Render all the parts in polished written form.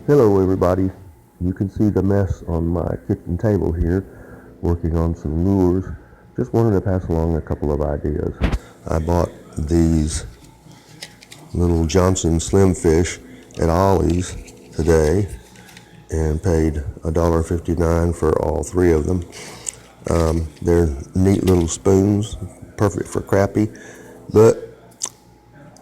Hello everybody. You can see the mess on my kitchen table here, working on some lures. Just wanted to pass along a couple of ideas. I bought these little Johnson Slim Fish at Ollie's today and paid $1.59 for all three of them. They're neat little spoons, perfect for crappie, but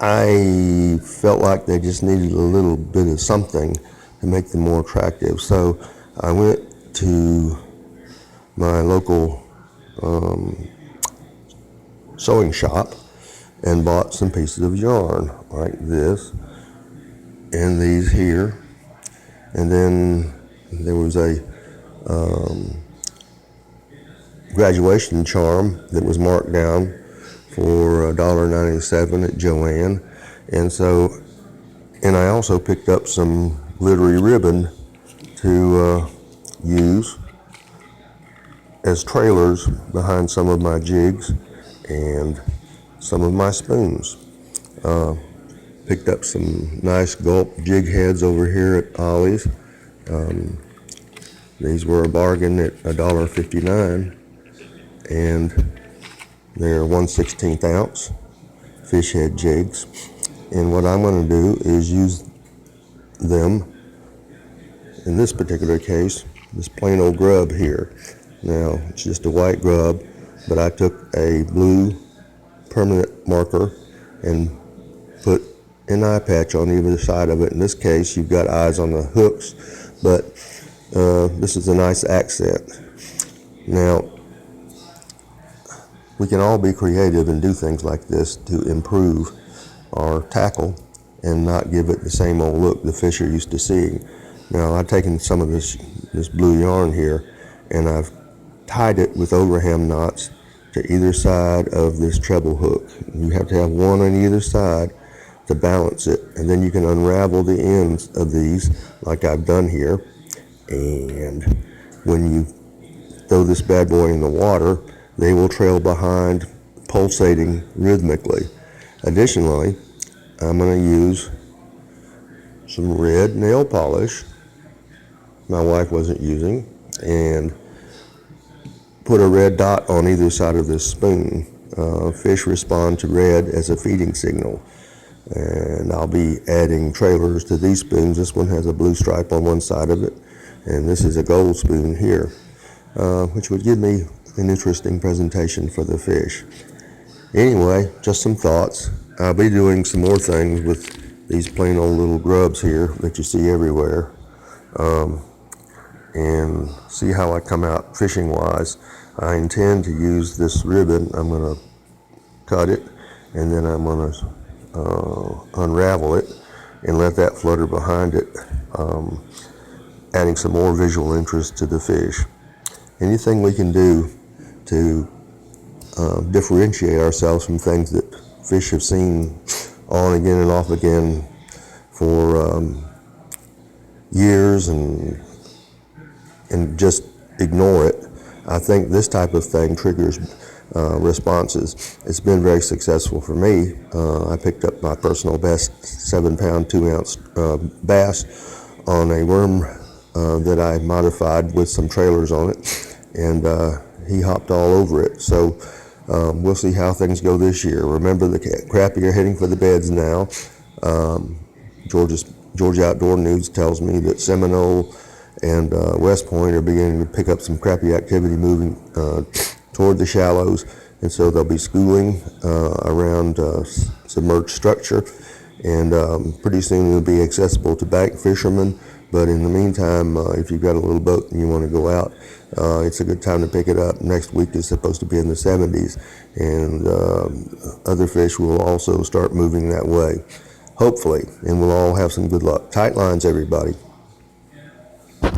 I felt like they just needed a little bit of something to make them more attractive. So I went to my local sewing shop and bought some pieces of yarn like this and these here. And then there was a graduation charm that was marked down for $1.97 at Joann. And I also picked up some glittery ribbon to use as trailers behind some of my jigs and some of my spoons. Picked up some nice gulp jig heads over here at Ollie's. These were a bargain at $1.59, and they're 1/16 ounce fish head jigs. And what I'm going to do is use them, in this particular case, this plain old grub here. Now, it's just a white grub, but I took a blue permanent marker and put an eye patch on either side of it. In this case, you've got eyes on the hooks, but this is a nice accent. Now, we can all be creative and do things like this to improve our tackle and not give it the same old look the fish are used to seeing. Now, I've taken some of this blue yarn here and I've tied it with overhand knots to either side of this treble hook. You have to have one on either side to balance it, and then you can unravel the ends of these like I've done here. And when you throw this bad boy in the water, they will trail behind, pulsating rhythmically. Additionally, I'm going to use some red nail polish my wife wasn't using and put a red dot on either side of this spoon. Fish respond to red as a feeding signal. And I'll be adding trailers to these spoons. This one has a blue stripe on one side of it, and this is a gold spoon here, which would give me an interesting presentation for the fish. Anyway, just some thoughts. I'll be doing some more things with these plain old little grubs here that you see everywhere, and see how I come out fishing wise. I intend to use this ribbon. I'm going to cut it, and then I'm going to unravel it and let that flutter behind it, adding some more visual interest to the fish. Anything we can do to differentiate ourselves from things that fish have seen on again and off again for years and just ignore it. I think this type of thing triggers responses. It's been very successful for me. I picked up my personal best 7-pound, 2-ounce bass on a worm that I modified with some trailers on it, and he hopped all over it. So we'll see how things go this year. Remember, the crappie are heading for the beds now. Georgia Outdoor News tells me that Seminole and West Point are beginning to pick up some crappie activity moving toward the shallows, and so they'll be schooling around submerged structure, and pretty soon it'll be accessible to bank fishermen. But in the meantime, if you've got a little boat and you want to go out, it's a good time to pick it up. Next week is supposed to be in the 70s, and other fish will also start moving that way, hopefully, and we'll all have some good luck. Tight lines, everybody.